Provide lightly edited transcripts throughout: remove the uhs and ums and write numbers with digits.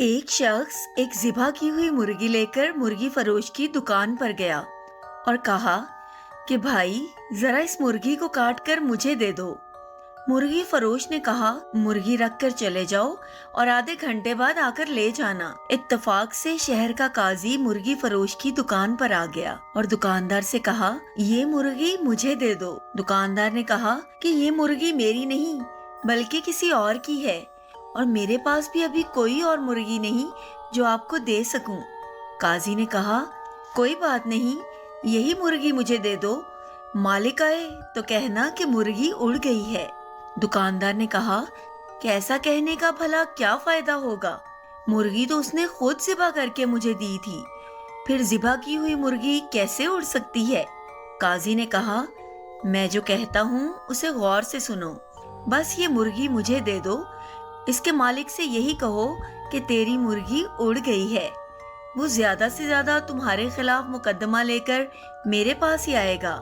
एक शख्स एक ज़िबा की हुई मुर्गी लेकर मुर्गी फरोश की दुकान पर गया और कहा कि भाई जरा इस मुर्गी को काट कर मुझे दे दो। मुर्गी फरोश ने कहा, मुर्गी रख कर चले जाओ और आधे घंटे बाद आकर ले जाना। इत्तेफाक से शहर का काजी मुर्गी फरोश की दुकान पर आ गया और दुकानदार से कहा, ये मुर्गी मुझे दे दो। दुकानदार ने कहा कि ये मुर्गी मेरी नहीं बल्कि किसी और की है और मेरे पास भी अभी कोई और मुर्गी नहीं जो आपको दे सकूं। काजी ने कहा, कोई बात नहीं, यही मुर्गी मुझे दे दो। मालिक आए तो कहना कि मुर्गी उड़ गई है। दुकानदार ने कहा कि ऐसा कहने का भला क्या फायदा होगा, मुर्गी तो उसने खुद ज़िबा करके मुझे दी थी, फिर ज़िबा की हुई मुर्गी कैसे उड़ सकती है। काजी ने कहा, मैं जो कहता हूँ उसे गौर से सुनो, बस ये मुर्गी मुझे दे दो। इसके मालिक से यही कहो कि तेरी मुर्गी उड़ गई है, वो ज्यादा से ज्यादा तुम्हारे खिलाफ मुकदमा लेकर मेरे पास ही आएगा।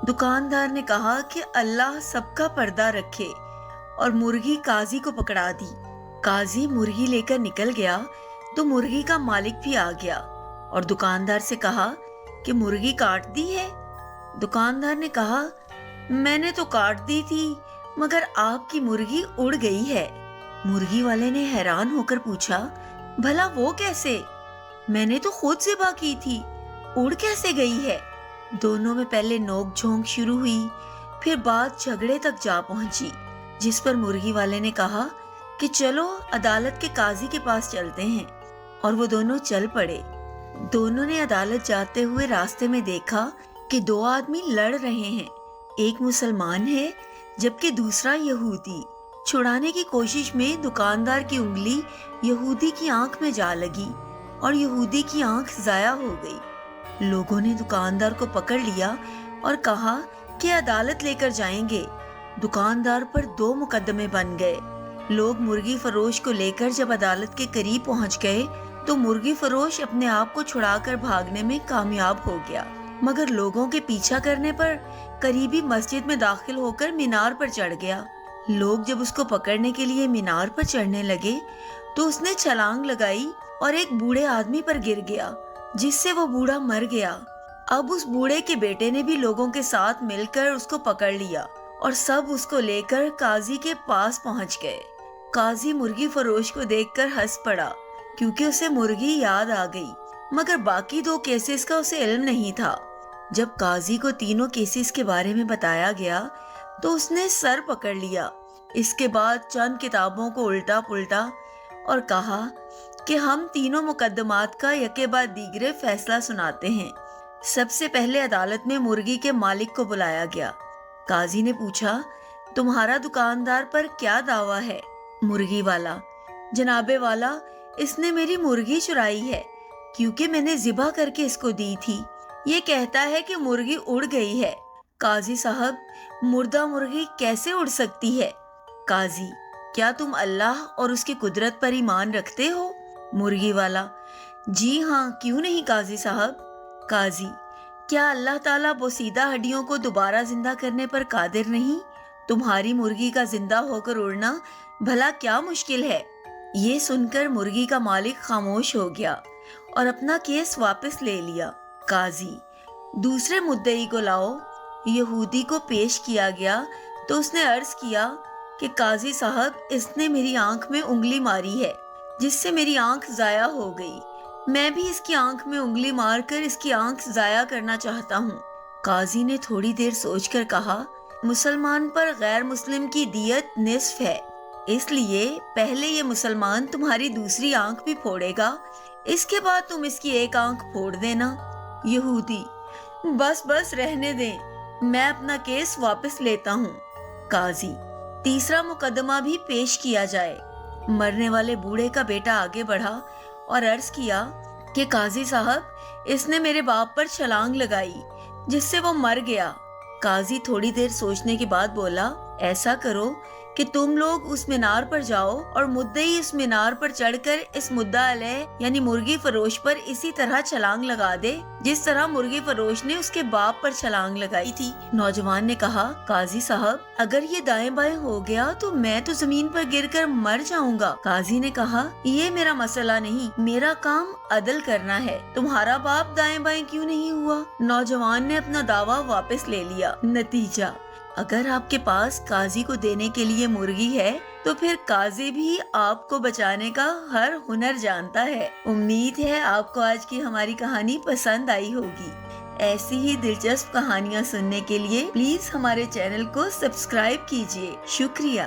दुकानदार ने कहा कि अल्लाह सबका पर्दा रखे और मुर्गी काजी को पकड़ा दी। काजी मुर्गी लेकर निकल गया तो मुर्गी का मालिक भी आ गया और दुकानदार से कहा कि मुर्गी काट दी है। दुकानदार ने कहा, मैंने तो काट दी थी मगर आपकी मुर्गी उड़ गई है। मुर्गी वाले ने हैरान होकर पूछा, भला वो कैसे? मैंने तो खुद ज़िबा की थी, उड़ कैसे गई है? दोनों में पहले नोक झोंक शुरू हुई, फिर बात झगड़े तक जा पहुंची, जिस पर मुर्गी वाले ने कहा कि चलो अदालत के काजी के पास चलते हैं, और वो दोनों चल पड़े। दोनों ने अदालत जाते हुए रास्ते में देखा कि दो आदमी लड़ रहे हैं, एक मुसलमान है जबकि दूसरा यहूदी। छुड़ाने की कोशिश में दुकानदार की उंगली यहूदी की आंख में जा लगी और यहूदी की आंख जाया हो गई। लोगों ने दुकानदार को पकड़ लिया और कहा कि अदालत लेकर जाएंगे। दुकानदार पर 2 मुकदमे बन गए। लोग मुर्गी फरोश को लेकर जब अदालत के करीब पहुंच गए तो मुर्गी फरोश अपने आप को छुड़ाकर भागने में कामयाब हो गया, मगर लोगों के पीछा करने पर करीबी मस्जिद में दाखिल होकर मीनार पर चढ़ गया। लोग जब उसको पकड़ने के लिए मीनार पर चढ़ने लगे तो उसने छलांग लगाई और एक बूढ़े आदमी पर गिर गया, जिससे वो बूढ़ा मर गया। अब उस बूढ़े के बेटे ने भी लोगों के साथ मिलकर उसको पकड़ लिया और सब उसको लेकर काजी के पास पहुंच गए। काजी मुर्गी फरोश को देखकर हंस पड़ा क्योंकि उसे मुर्गी याद आ गई, मगर बाकी 2 केसेस का उसे इल्म नहीं था। जब काजी को तीनों केसेस के बारे में बताया गया तो उसने सर पकड़ लिया। इसके बाद चंद किताबों को उल्टा पुल्टा और कहा कि हम तीनों मुकदमात का यके बाद दीगरे फैसला सुनाते हैं। सबसे पहले अदालत में मुर्गी के मालिक को बुलाया गया। काजी ने पूछा, तुम्हारा दुकानदार पर क्या दावा है? मुर्गी वाला, जनाबे वाला, इसने मेरी मुर्गी चुराई है क्योंकि मैंने ज़िबा करके इसको दी थी। ये कहता है कि मुर्गी उड़ गई है। काजी साहब, मुर्दा मुर्गी कैसे उड़ सकती है? काजी, क्या तुम अल्लाह और उसकी कुदरत पर ईमान रखते हो? मुर्गी वाला, जी हाँ, क्यों नहीं काजी साहब। काजी, क्या अल्लाह ताला बोसीदा हड्डियों को दोबारा जिंदा करने पर कादिर नहीं? तुम्हारी मुर्गी का जिंदा होकर उड़ना भला क्या मुश्किल है? ये सुनकर मुर्गी का मालिक खामोश हो गया और अपना केस वापस ले लिया। काजी, दूसरे मुद्दई को लाओ। यहूदी को पेश किया गया तो उसने अर्ज किया कि काजी साहब, इसने मेरी आंख में उंगली मारी है जिससे मेरी आंख जाया हो गई। मैं भी इसकी आंख में उंगली मारकर इसकी आंख जाया करना चाहता हूँ। काजी ने थोड़ी देर सोचकर कहा, मुसलमान पर गैर मुस्लिम की दियत निस्फ है, इसलिए पहले ये मुसलमान तुम्हारी दूसरी आंख भी फोड़ेगा, इसके बाद तुम इसकी एक आंख फोड़ देना। यहूदी, बस बस रहने दें, मैं अपना केस वापस लेता हूँ। काजी, तीसरा मुकदमा भी पेश किया जाए। मरने वाले बूढ़े का बेटा आगे बढ़ा और अर्ज किया कि काजी साहब, इसने मेरे बाप पर छलांग लगाई जिससे वो मर गया। काजी थोड़ी देर सोचने के बाद बोला, ایسا کرو کہ تم لوگ اس مینار پر جاؤ اور مدعی اس مینار پر چڑھ کر اس مدعا علیہ یعنی مرغی فروش پر اسی طرح چھلانگ لگا دے جس طرح مرغی فروش نے اس کے باپ پر چھلانگ لگائی تھی۔ نوجوان نے کہا، قاضی صاحب اگر یہ دائیں بائیں ہو گیا تو میں تو زمین پر گر کر مر جاؤں گا۔ قاضی نے کہا، یہ میرا مسئلہ نہیں، میرا کام عدل کرنا ہے، تمہارا باپ دائیں بائیں کیوں نہیں ہوا؟ نوجوان نے اپنا دعویٰ واپس لے لیا۔ نتیجہ، اگر آپ کے پاس قاضی کو دینے کے لیے مرغی ہے تو پھر قاضی بھی آپ کو بچانے کا ہر ہنر جانتا ہے۔ امید ہے آپ کو آج کی ہماری کہانی پسند آئی ہوگی۔ ایسی ہی دلچسپ کہانیاں سننے کے لیے پلیز ہمارے چینل کو سبسکرائب کیجیے۔ شکریہ۔